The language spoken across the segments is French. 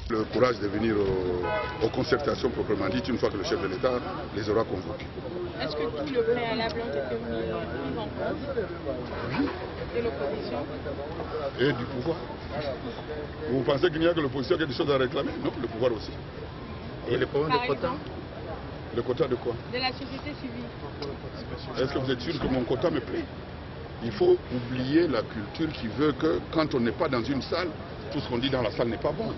Le courage de venir aux concertations proprement dites une fois que le chef de l'État les aura convoqués. Est-ce que tout le préalable ont été pris en compte de l'opposition et du pouvoir? Vous pensez qu'il n'y a que l'opposition qui a des choses à réclamer? Non, le pouvoir aussi. Et le problème de quota? Le quota de quoi? De la société civile. Est-ce que vous êtes sûr que mon quota me plaît? Il faut oublier la culture qui veut que quand on n'est pas dans une salle, tout ce qu'on dit dans la salle n'est pas bon.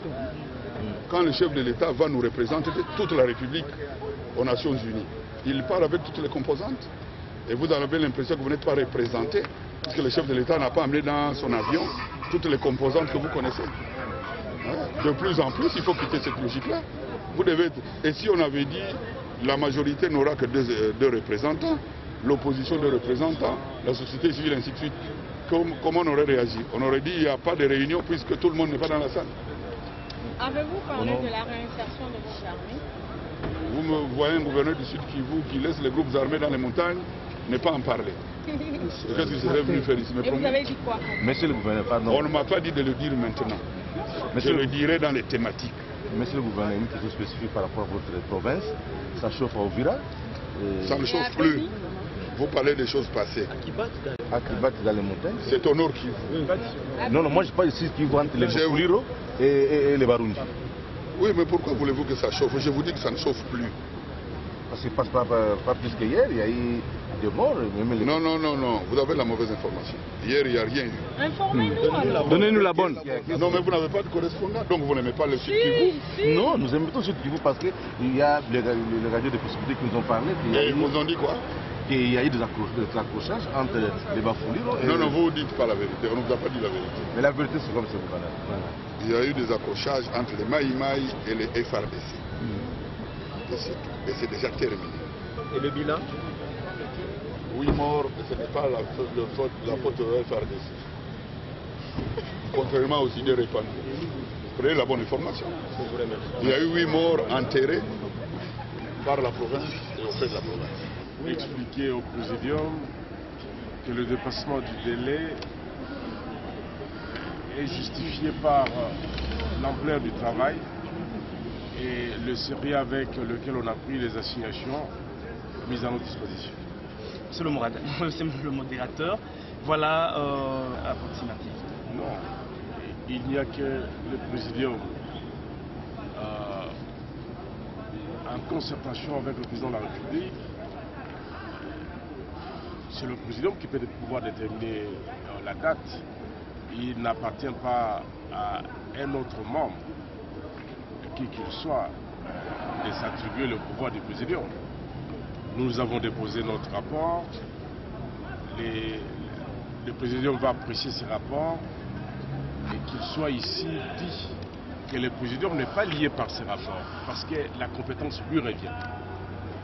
Quand le chef de l'État va nous représenter toute la République aux Nations Unies, il parle avec toutes les composantes. Et vous avez l'impression que vous n'êtes pas représenté, puisque le chef de l'État n'a pas amené dans son avion toutes les composantes que vous connaissez. De plus en plus, il faut quitter cette logique-là. Vous devez... Et si on avait dit la majorité n'aura que deux représentants, l'opposition de représentants, la société civile, ainsi de suite, comment on aurait réagi? On aurait dit qu'il n'y a pas de réunion puisque tout le monde n'est pas dans la salle. Avez-vous parlé de la réinsertion de vos armées? Vous me voyez un gouverneur du Sud Kivu qui laisse les groupes armés dans les montagnes, ne pas en parler. Qu'est-ce que serait venu faire ici? Et vous avez dit quoi? Monsieur le gouverneur, pardon. On ne m'a pas dit de le dire maintenant. Je le dirai dans les thématiques. Monsieur le gouverneur, une question spécifique par rapport à votre province. Ça chauffe à Ouvira. Ça ne chauffe plus. Vous parlez des choses passées. À Kibat dans les montagnes. C'est au nord Kivu. Non, moi je parle ici Kivu entre les Bokuliro et les Barundi. Oui, mais pourquoi voulez-vous que ça chauffe? Je vous dis que ça ne chauffe plus. Parce que pas plus qu'hier, il y a eu des morts. Non, non, non, non. Vous avez la mauvaise information. Hier, il n'y a rien eu. Informez-nous alors. Donnez-nous la bonne. Non, mais vous n'avez pas de correspondant, donc vous n'aimez pas le Sud Kivu. Non, nous aimons tout le Sud Kivu parce qu'il y a les radios de possibilités qui nous ont parlé. Et ils vous ont dit quoi? Il y a eu des accrochages entre les Bafouliros et... Non, non, vous ne dites pas la vérité. On ne vous a pas dit la vérité. Mais la vérité, c'est comme ça, vous voilà. Il y a eu des accrochages entre les Maïmaï et les FRDC. Et c'est déjà terminé. Et le bilan? 8 morts, et ce n'est pas la faute de FRDC. Contrairement aux idées répandues. Vous prenez la bonne information. Il y a eu 8 morts enterrés par la province et au fait de la province. Expliquer au Présidium que le dépassement du délai est justifié par l'ampleur du travail et le sérieux avec lequel on a pris les assignations mises à notre disposition. C'est le modérateur. Voilà approximatif. Non, il n'y a que le Présidium en concertation avec le Président de la République. C'est le Président qui peut pouvoir déterminer la date. Il n'appartient pas à un autre membre, qui qu'il soit, de s'attribuer le pouvoir du Président. Nous avons déposé notre rapport. Le Président va apprécier ce rapport et qu'il soit ici dit que le Président n'est pas lié par ce rapport parce que la compétence lui revient.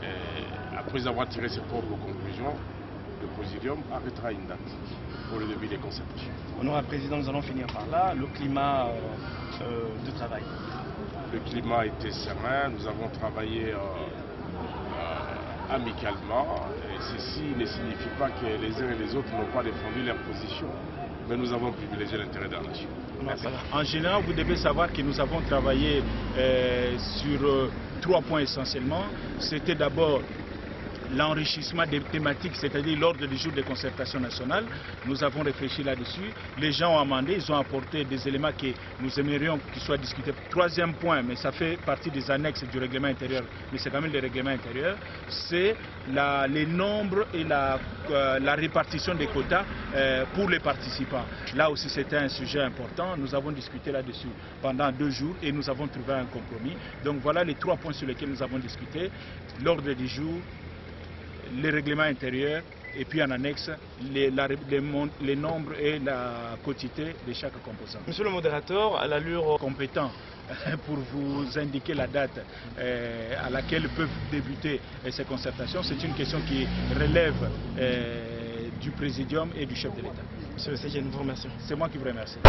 Et après avoir tiré ses propres conclusions, le Présidium arrêtera une date pour le début des concertations. Honorable Président, nous allons finir par là. Le climat de travail. Le climat a été serein. Nous avons travaillé amicalement. Et ceci ne signifie pas que les uns et les autres n'ont pas défendu leur position. Mais nous avons privilégié l'intérêt de la nation. Merci. En général, vous devez savoir que nous avons travaillé sur 3 points essentiellement. C'était d'abord l'enrichissement des thématiques, c'est-à-dire l'ordre du jour des concertations nationales. Nous avons réfléchi là-dessus. Les gens ont amendé, ils ont apporté des éléments que nous aimerions qu'ils soient discutés. 3e point, mais ça fait partie des annexes du règlement intérieur, mais c'est quand même le règlement intérieur, c'est les nombres et la répartition des quotas pour les participants. Là aussi, c'était un sujet important. Nous avons discuté là-dessus pendant 2 jours et nous avons trouvé un compromis. Donc voilà les 3 points sur lesquels nous avons discuté. L'ordre du jour, les règlements intérieurs et puis en annexe les nombres et la quotité de chaque composant. Monsieur le modérateur, à l'allure compétent pour vous indiquer la date à laquelle peuvent débuter ces concertations, c'est une question qui relève du Présidium et du chef de l'État. Monsieur le CG, nous vous remercions. C'est moi qui vous remercie.